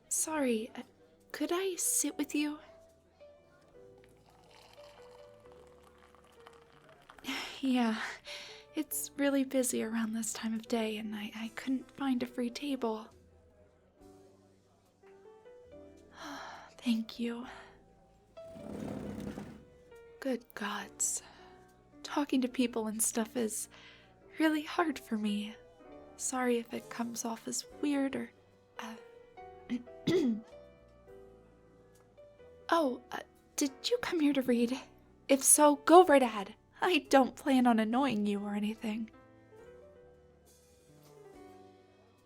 Sorry, could I sit with you? Yeah, it's really busy around this time of day, and I couldn't find a free table. Thank you. Good gods. Talking to people and stuff is really hard for me. Sorry if it comes off as weird or, Oh, did you come here to read? If so, go right ahead. I don't plan on annoying you or anything.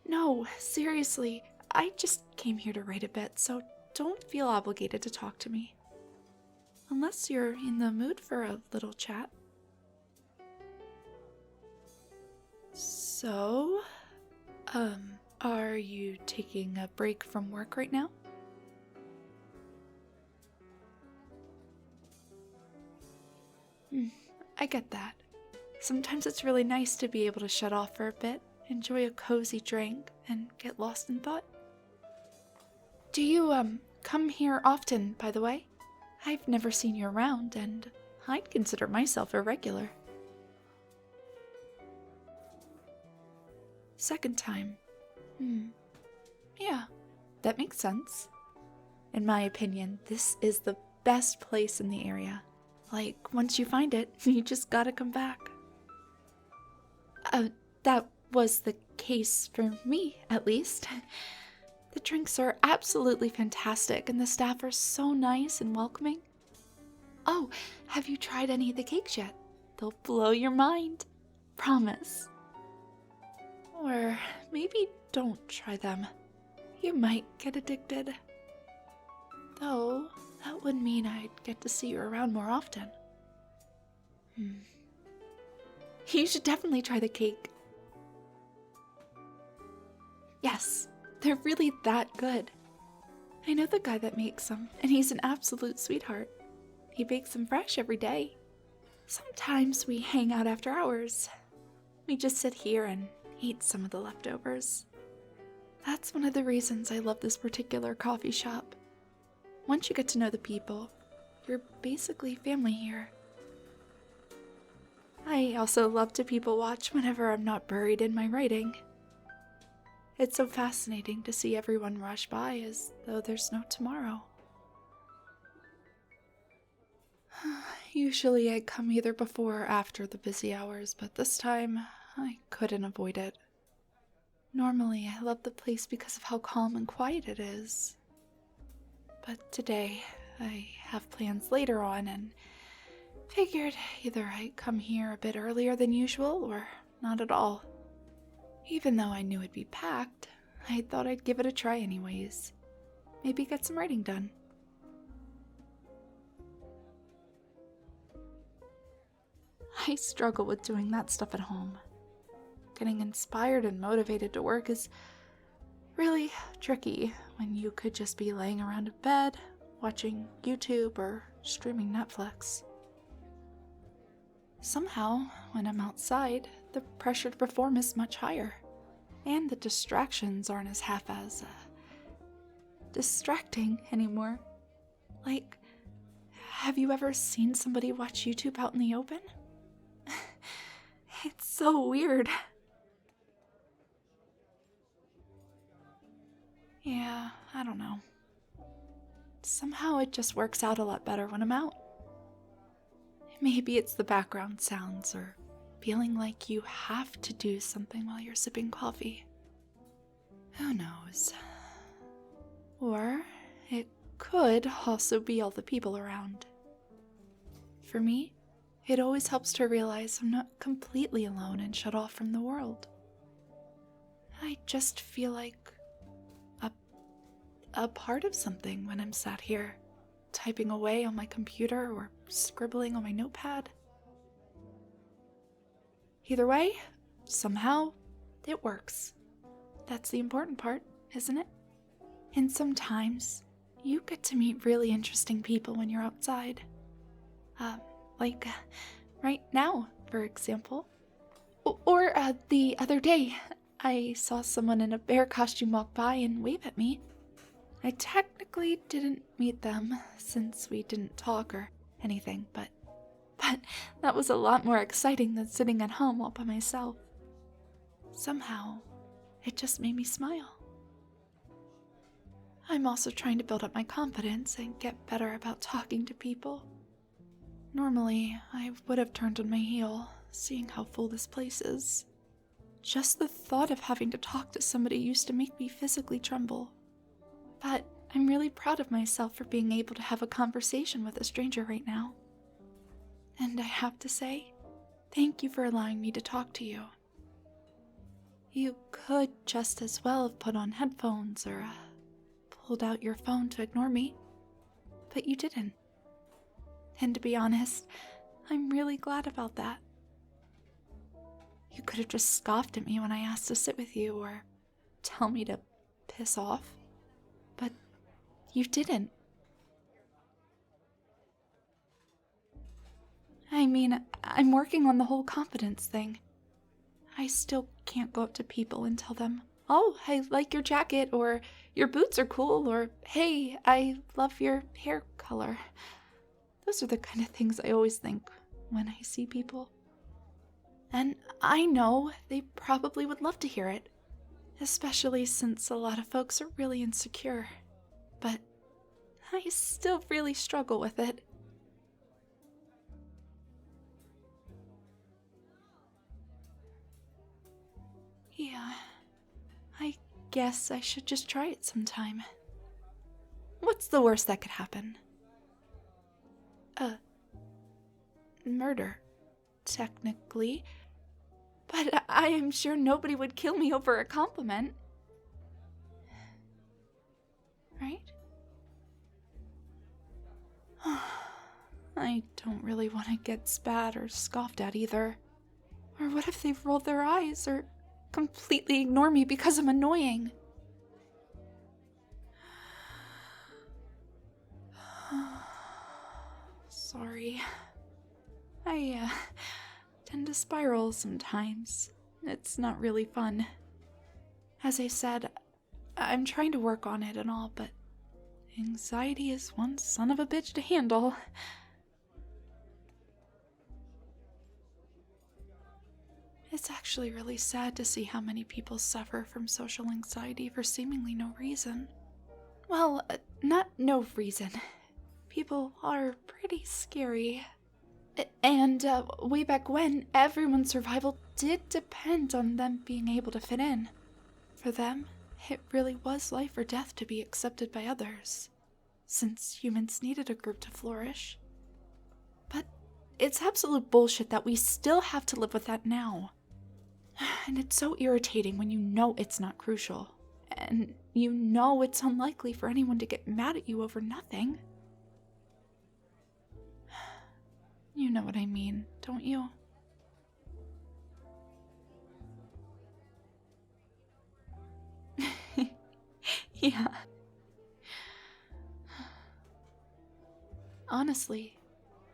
No, seriously, I just came here to write a bit, so don't feel obligated to talk to me. Unless you're in the mood for a little chat. So, are you taking a break from work right now? I get that. Sometimes it's really nice to be able to shut off for a bit, enjoy a cozy drink, and get lost in thought. Do you, come here often, by the way? I've never seen you around, and I'd consider myself a regular. Second time. Yeah, that makes sense. In my opinion, this is the best place in the area. Like, once you find it, you just gotta come back. That was the case for me, at least. The drinks are absolutely fantastic, and the staff are so nice and welcoming. Oh, have you tried any of the cakes yet? They'll blow your mind. Promise. Or maybe don't try them. You might get addicted. Though, that would mean I'd get to see you around more often. You should definitely try the cake. Yes, they're really that good. I know the guy that makes them, and he's an absolute sweetheart. He bakes them fresh every day. Sometimes we hang out after hours. We just sit here and eat some of the leftovers. That's one of the reasons I love this particular coffee shop. Once you get to know the people, you're basically family here. I also love to people watch whenever I'm not buried in my writing. It's so fascinating to see everyone rush by as though there's no tomorrow. Usually I come either before or after the busy hours, but this time I couldn't avoid it. Normally I love the place because of how calm and quiet it is. But today I have plans later on and figured either I'd come here a bit earlier than usual or not at all. Even though I knew it'd be packed, I thought I'd give it a try anyways. Maybe get some writing done. I struggle with doing that stuff at home. Getting inspired and motivated to work is really tricky when you could just be laying around in bed, watching YouTube or streaming Netflix. Somehow, when I'm outside, the pressure to perform is much higher, and the distractions aren't as half as distracting anymore. Like, have you ever seen somebody watch YouTube out in the open? It's so weird. Yeah, I don't know. Somehow it just works out a lot better when I'm out. Maybe it's the background sounds or feeling like you have to do something while you're sipping coffee. Who knows? Or it could also be all the people around. For me, it always helps to realize I'm not completely alone and shut off from the world. I just feel like a part of something when I'm sat here, typing away on my computer or scribbling on my notepad. Either way, somehow, it works. That's the important part, isn't it? And sometimes, you get to meet really interesting people when you're outside. Like right now, for example. Or the other day, I saw someone in a bear costume walk by and wave at me. I technically didn't meet them since we didn't talk or anything, but that was a lot more exciting than sitting at home all by myself. Somehow, it just made me smile. I'm also trying to build up my confidence and get better about talking to people. Normally, I would have turned on my heel, seeing how full this place is. Just the thought of having to talk to somebody used to make me physically tremble. But I'm really proud of myself for being able to have a conversation with a stranger right now. And I have to say, thank you for allowing me to talk to you. You could just as well have put on headphones or pulled out your phone to ignore me, but you didn't. And to be honest, I'm really glad about that. You could have just scoffed at me when I asked to sit with you or tell me to piss off, but you didn't. I mean, I'm working on the whole confidence thing. I still can't go up to people and tell them, "Oh, I like your jacket," or "Your boots are cool," or "Hey, I love your hair color." Those are the kind of things I always think when I see people. And I know they probably would love to hear it, especially since a lot of folks are really insecure. But I still really struggle with it. Yeah, I guess I should just try it sometime. What's the worst that could happen? Murder, technically. But I am sure nobody would kill me over a compliment. Right? I don't really want to get spat or scoffed at either. Or what if they've rolled their eyes or completely ignore me because I'm annoying? Sorry. I tend to spiral sometimes. It's not really fun. As I said, I'm trying to work on it and all, but anxiety is one son of a bitch to handle. It's actually really sad to see how many people suffer from social anxiety for seemingly no reason. Well, not no reason. People are pretty scary. And way back when, everyone's survival did depend on them being able to fit in. For them, it really was life or death to be accepted by others, since humans needed a group to flourish. But it's absolute bullshit that we still have to live with that now. And it's so irritating when you know it's not crucial, and you know it's unlikely for anyone to get mad at you over nothing. You know what I mean, don't you? Yeah. Honestly,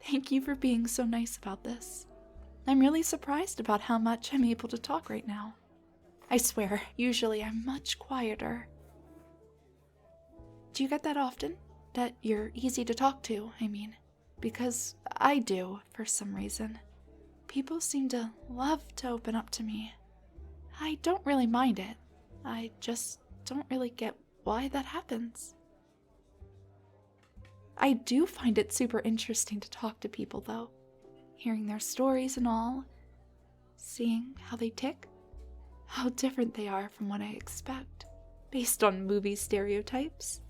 thank you for being so nice about this. I'm really surprised about how much I'm able to talk right now. I swear, usually I'm much quieter. Do you get that often? That you're easy to talk to, I mean? Because I do, for some reason. People seem to love to open up to me. I don't really mind it. I just don't really get why that happens. I do find it super interesting to talk to people, though. Hearing their stories and all. Seeing how they tick. How different they are from what I expect, based on movie stereotypes.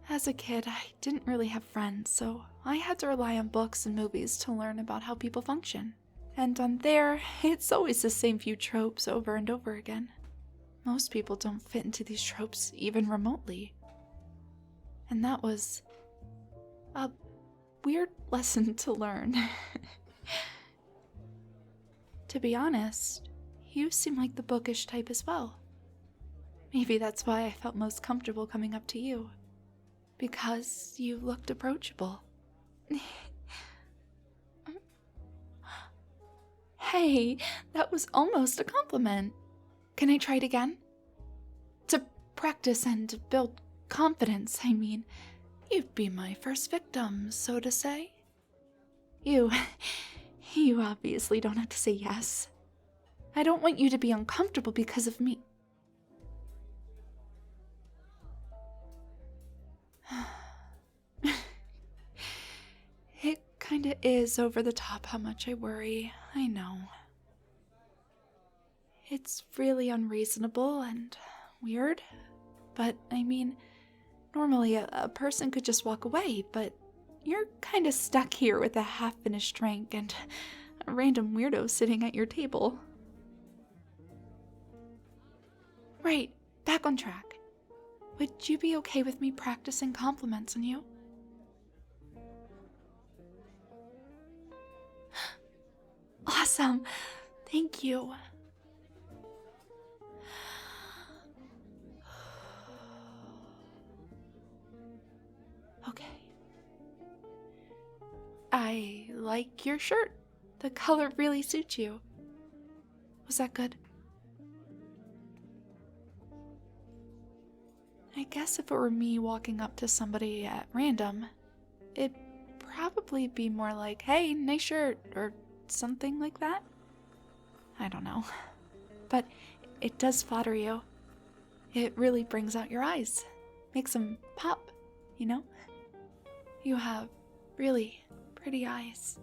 As a kid, I didn't really have friends, so I had to rely on books and movies to learn about how people function. And on there, it's always the same few tropes over and over again. Most people don't fit into these tropes even remotely. And that was a weird lesson to learn. To be honest, you seem like the bookish type as well. Maybe that's why I felt most comfortable coming up to you. Because you looked approachable. Hey, that was almost a compliment. Can I try it again? To practice and build confidence, I mean. You'd be my first victim, so to say. You obviously don't have to say yes. I don't want you to be uncomfortable because of me. It kinda is over the top how much I worry, I know. It's really unreasonable and weird, but I mean, normally a person could just walk away, but you're kinda stuck here with a half-finished drink and a random weirdo sitting at your table. Right, back on track. Would you be okay with me practicing compliments on you? Awesome! Thank you. Okay. I like your shirt. The color really suits you. Was that good? I guess if it were me walking up to somebody at random, it'd probably be more like, hey, nice shirt, or something like that. I don't know. But it does flatter you. It really brings out your eyes. Makes them pop, you know? You have really pretty eyes.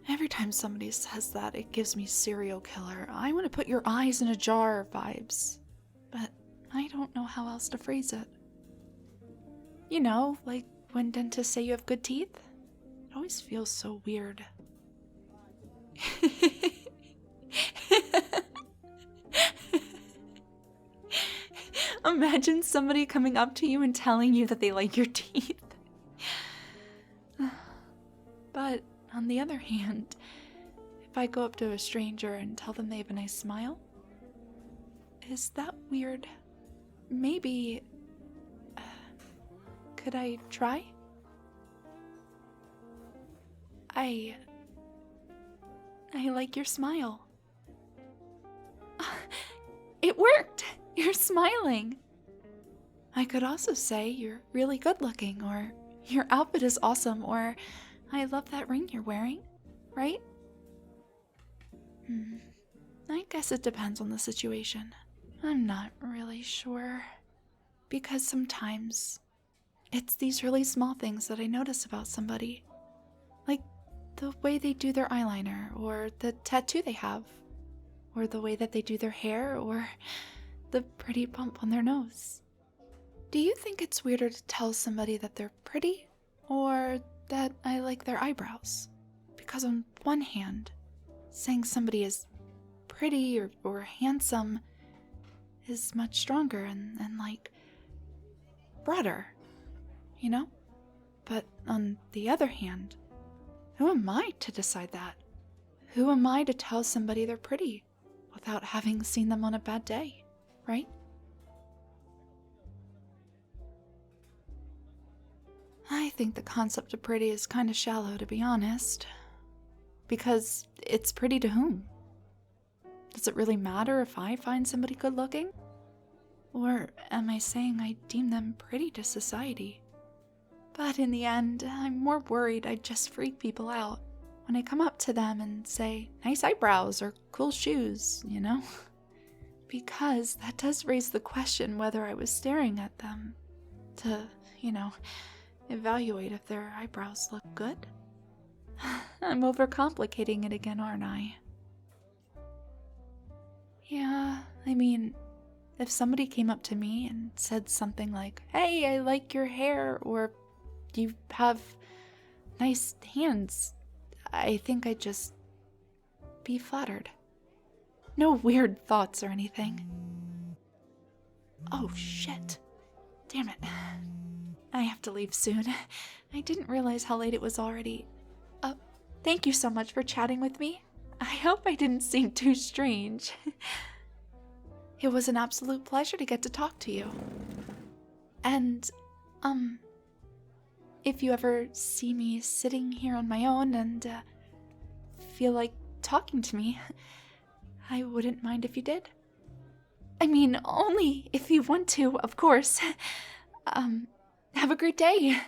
Every time somebody says that, it gives me serial killer, I want to put your eyes in a jar vibes. But I don't know how else to phrase it. You know, like when dentists say you have good teeth? It always feels so weird. Imagine somebody coming up to you and telling you that they like your teeth. But on the other hand, if I go up to a stranger and tell them they have a nice smile, is that weird? Maybe... could I try? I like your smile. It worked! You're smiling! I could also say you're really good looking, or your outfit is awesome, or I love that ring you're wearing, right? I guess it depends on the situation. I'm not really sure. Because sometimes it's these really small things that I notice about somebody. Like the way they do their eyeliner, or the tattoo they have, or the way that they do their hair, or the pretty bump on their nose. Do you think it's weirder to tell somebody that they're pretty, or that I like their eyebrows? Because on one hand, saying somebody is pretty or handsome is much stronger and like broader, you know? But on the other hand, who am I to decide that? Who am I to tell somebody they're pretty without having seen them on a bad day, right? I think the concept of pretty is kind of shallow, to be honest. Because it's pretty to whom? Does it really matter if I find somebody good looking? Or am I saying I deem them pretty to society? But in the end, I'm more worried I'd just freak people out when I come up to them and say, nice eyebrows or cool shoes, you know? Because that does raise the question whether I was staring at them to, evaluate if their eyebrows look good. I'm overcomplicating it again, aren't I? Yeah, I mean, if somebody came up to me and said something like, hey, I like your hair, or you have nice hands, I think I'd just be flattered. No weird thoughts or anything. Oh, shit. Damn it. I have to leave soon. I didn't realize how late it was already. Thank you so much for chatting with me. I hope I didn't seem too strange. It was an absolute pleasure to get to talk to you. And, if you ever see me sitting here on my own and feel like talking to me. I wouldn't mind if you did. I mean, only if you want to, of course. Have a great day.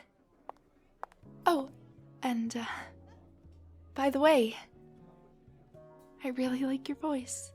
Oh, and, by the way, I really like your voice.